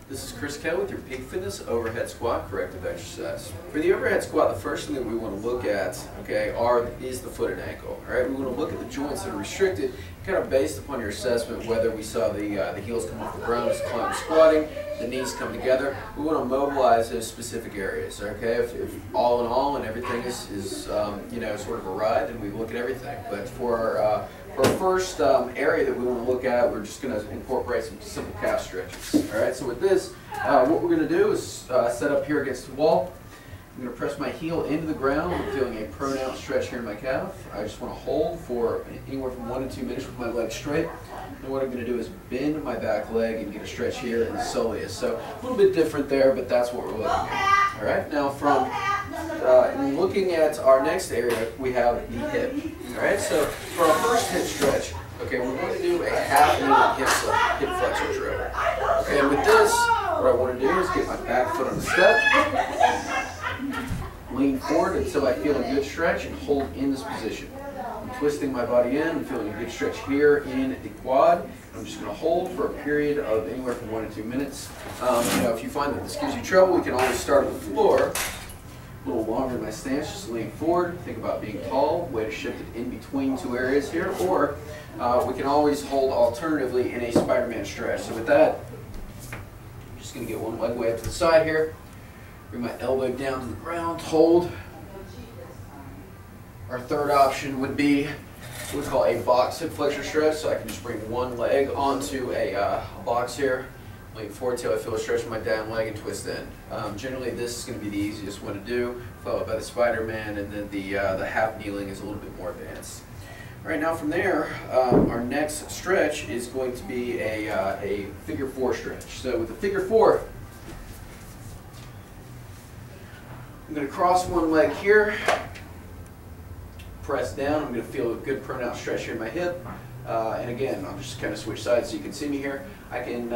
This is Chris Kell with your Peak Fitness Overhead Squat Corrective Exercise. For the overhead squat, the first thing that we want to look at, is the foot and ankle. All right, we want to look at the joints that are restricted, kind of based upon your assessment, whether we saw the heels come off the ground as the client was squatting, the knees come together. We want to mobilize those specific areas. Okay, if all in all and everything is sort of a ride, then we look at everything. But for our first area that we want to look at, we're just going to incorporate some simple calf stretches. All right, so with this, what we're going to do is set up here against the wall. I'm going to press my heel into the ground. I'm feeling a pronounced stretch here in my calf. I just want to hold for anywhere from 1 to 2 minutes with my legs straight. And what I'm going to do is bend my back leg and get a stretch here in the soleus. So a little bit different there, but that's what we're looking at. All right, now from looking at our next area, we have the hip. All right, so for our first hip stretch, we're going to do a half minute hip flexor drill. Okay, and with this, what I want to do is get my back foot on the step, lean forward until I feel a good stretch and hold in this position. I'm twisting my body in, I'm feeling a good stretch here in the quad. I'm just going to hold for a period of anywhere from 1 to 2 minutes. If you find that this gives you trouble, we can always start on the floor. A little longer in my stance, just lean forward, think about being tall, way to shift it in between two areas here, or we can always hold alternatively in a Spider-Man stretch. So with that, I'm just going to get one leg way up to the side here, bring my elbow down to the ground, hold. Our third option would be what we call a box hip flexor stretch, so I can just bring one leg onto a box here, lean forward till I feel a stretch in my down leg and twist in. Generally this is going to be the easiest one to do, followed by the Spider-Man, and then the half kneeling is a little bit more advanced. All right, now from there, our next stretch is going to be a figure 4 stretch. So with the figure 4, I'm going to cross one leg here, press down. I'm going to feel a good pronounced stretch here in my hip. And again, I'll just kind of switch sides so you can see me here. I can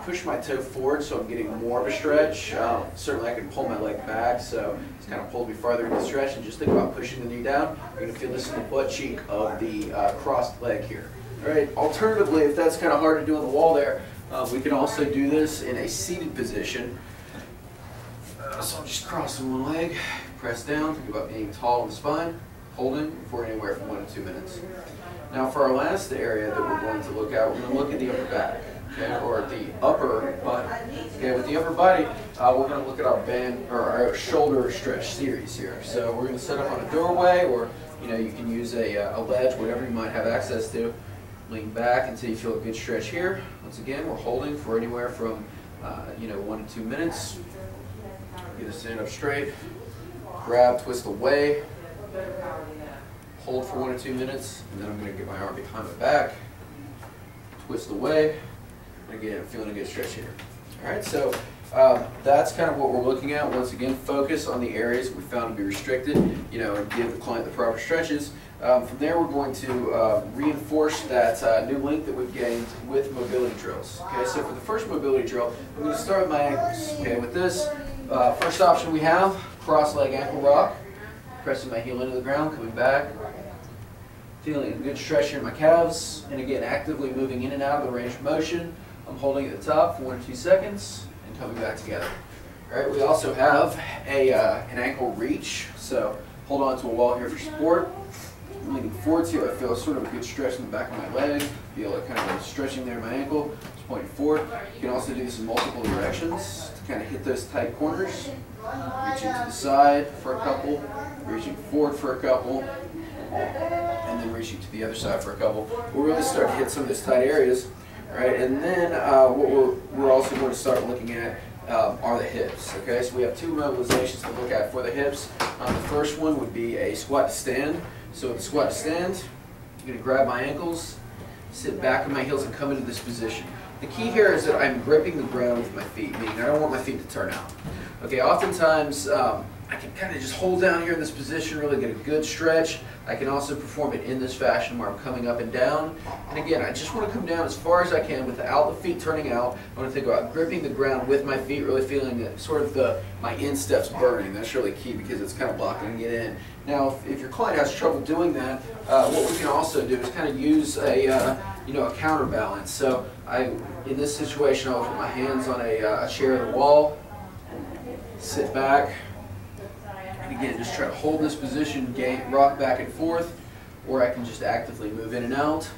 push my toe forward so I'm getting more of a stretch. Certainly I can pull my leg back so it's kind of pulled me farther into the stretch, and just think about pushing the knee down. You're going to feel this in the butt cheek of the crossed leg here. All right. Alternatively, if that's kind of hard to do on the wall there, we can also do this in a seated position. So I'm just crossing one leg, press down, think about being tall in the spine, holding for anywhere from 1 to 2 minutes. Now for our last area that we're going to look at, we're going to look at the upper back, or the upper body. With the upper body, we're going to look at our band or our shoulder stretch series here. So we're going to set up on a doorway, or you can use a ledge, whatever you might have access to. Lean back until you feel a good stretch here. Once again, we're holding for anywhere from 1 to 2 minutes. Get to stand up straight, grab, twist away, hold for 1 to 2 minutes, and then I'm going to get my arm behind my back, twist away, and again, I'm feeling a good stretch here. All right, so that's kind of what we're looking at. Once again, focus on the areas we found to be restricted, and give the client the proper stretches. From there, we're going to reinforce that new length that we've gained with mobility drills. Okay, so for the first mobility drill, I'm going to start with my ankles. Okay, with this, first option we have, cross leg ankle rock. Pressing my heel into the ground, coming back, feeling a good stretch here in my calves, and again, actively moving in and out of the range of motion. I'm holding at the top for 1 to 2 seconds, and coming back together. All right, we also have an ankle reach, so hold on to a wall here for support. I'm leaning forward to it. I feel sort of a good stretch in the back of my leg. Feel it kind of stretching there in my ankle, just pointing forward. You can also do this in multiple directions to kind of hit those tight corners. Reaching to the side for a couple, reaching forward for a couple, and then reaching to the other side for a couple. We'll really start to hit some of those tight areas. All right, and then what we're also going to start looking at are the hips. Okay, so we have 2 mobilizations to look at for the hips. The first one would be a squat to stand. So with the squat to stand, I'm going to grab my ankles, sit back on my heels, and come into this position. The key here is that I'm gripping the ground with my feet, meaning I don't want my feet to turn out. Okay, oftentimes I can kind of just hold down here in this position, really get a good stretch. I can also perform it in this fashion where I'm coming up and down. And again, I just want to come down as far as I can without the feet turning out. I want to think about gripping the ground with my feet, really feeling that sort of my insteps burning. That's really key because it's kind of blocking it in. Now, if your client has trouble doing that, what we can also do is kind of use a counterbalance. So in this situation, I'll put my hands on a chair or the wall, sit back, and again, just try to hold this position, rock back and forth, or I can just actively move in and out.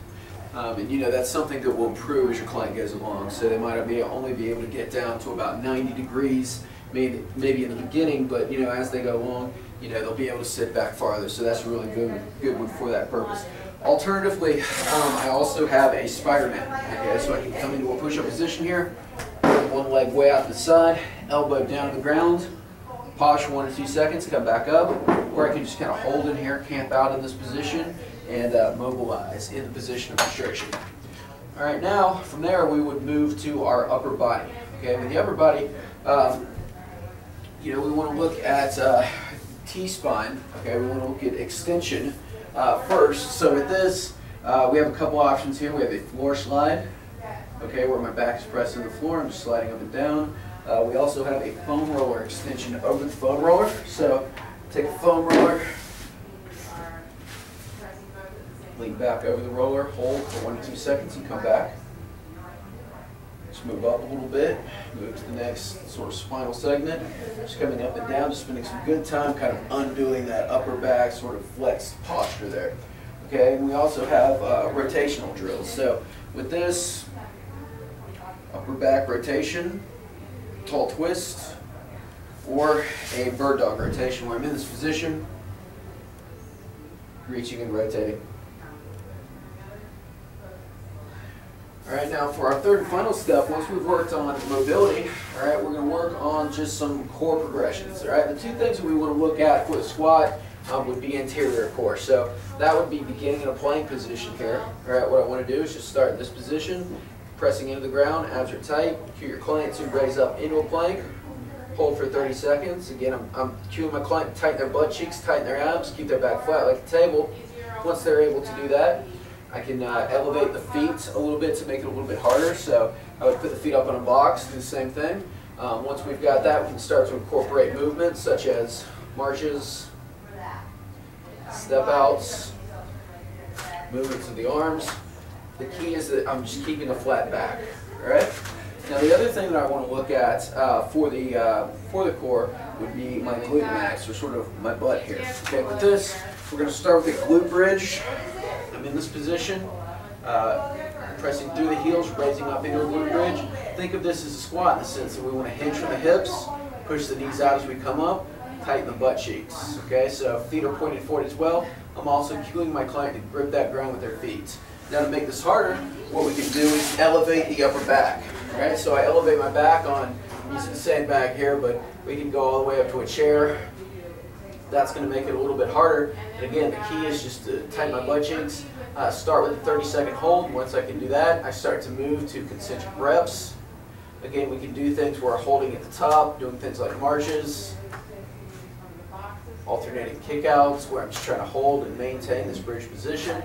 And that's something that will improve as your client goes along. So they might only be able to get down to about 90 degrees, maybe in the beginning, but as they go along, they'll be able to sit back farther. So that's a really good one for that purpose. Alternatively, I also have a Spider-Man. Okay, so I can come into a push-up position here, one leg way out to the side, elbow down to the ground, pause for 1 or 2 seconds, come back up, or I can just kind of hold in here, camp out in this position, and mobilize in the position of restriction. All right, now from there we would move to our upper body. Okay, with the upper body, we want to look at T-spine. Okay, we want to look at extension first. So with this, we have a couple options here. We have a floor slide. Okay, where my back is pressing the floor, I'm just sliding up and down. We also have a foam roller extension over the foam roller. So take a foam roller, lean back over the roller, hold for 1 to 2 seconds, and come back. Just move up a little bit, move to the next sort of spinal segment. Just coming up and down, just spending some good time kind of undoing that upper back sort of flexed posture there. Okay, and we also have rotational drills. So with this, upper back rotation, tall twist, or a bird dog rotation where I'm in this position, reaching and rotating. All right, now for our third and final step, once we've worked on mobility, all right, we're going to work on just some core progressions. All right, the two things that we want to look at for the squat would be anterior core. So that would be beginning in a plank position here. All right, what I want to do is just start in this position, pressing into the ground, abs are tight. Cue your client to raise up into a plank, hold for 30 seconds. Again, I'm cueing my client to tighten their butt cheeks, tighten their abs, keep their back flat like a table. Once they're able to do that, I can elevate the feet a little bit to make it a little bit harder. So I would put the feet up on a box, do the same thing. Once we've got that, we can start to incorporate movements such as marches, step outs, movements of the arms. The key is that I'm just keeping a flat back. All right. Now the other thing that I want to look at for the core would be my glute max, or sort of my butt here. Okay, with this, we're going to start with a glute bridge. I'm in this position, pressing through the heels, raising up into a glute bridge. Think of this as a squat in the sense that we want to hinge from the hips, push the knees out as we come up, tighten the butt cheeks. Okay, so feet are pointed forward as well. I'm also cueing my client to grip that ground with their feet. Now to make this harder, what we can do is elevate the upper back. Right? So I elevate my back on, I'm using the same bag here, but we can go all the way up to a chair. That's going to make it a little bit harder. And again, the key is just to tighten my butt cheeks. Start with a 30-second hold. Once I can do that, I start to move to concentric reps. Again, we can do things where we're holding at the top, doing things like marches, alternating kickouts, where I'm just trying to hold and maintain this bridge position.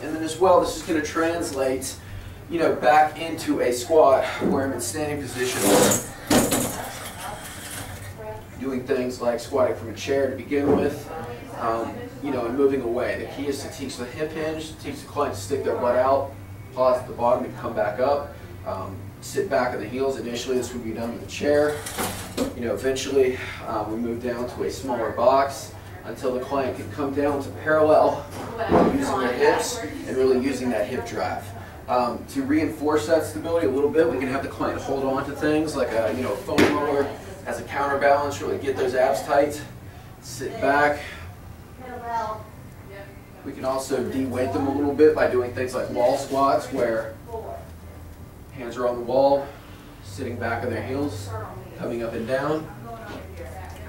And then as well, this is going to translate, back into a squat where I'm in standing position, doing things like squatting from a chair to begin with, and moving away. The key is to teach the hip hinge, teach the client to stick their butt out, pause at the bottom and come back up, sit back on the heels. Initially, this would be done with a chair. Eventually, we move down to a smaller box until the client can come down to parallel using their hips and really using that hip drive. To reinforce that stability a little bit, we can have the client hold on to things like a foam roller as a counterbalance, really get those abs tight, sit back. We can also de-weight them a little bit by doing things like wall squats where hands are on the wall, sitting back on their heels, coming up and down.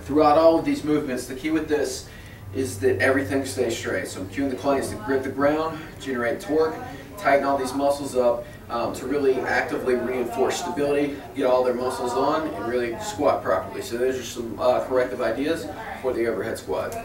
Throughout all of these movements, the key with this is that everything stays straight. So I'm cueing the clients to grip the ground, generate torque, tighten all these muscles up, to really actively reinforce stability, get all their muscles on, and really squat properly. So those are some corrective ideas for the overhead squat.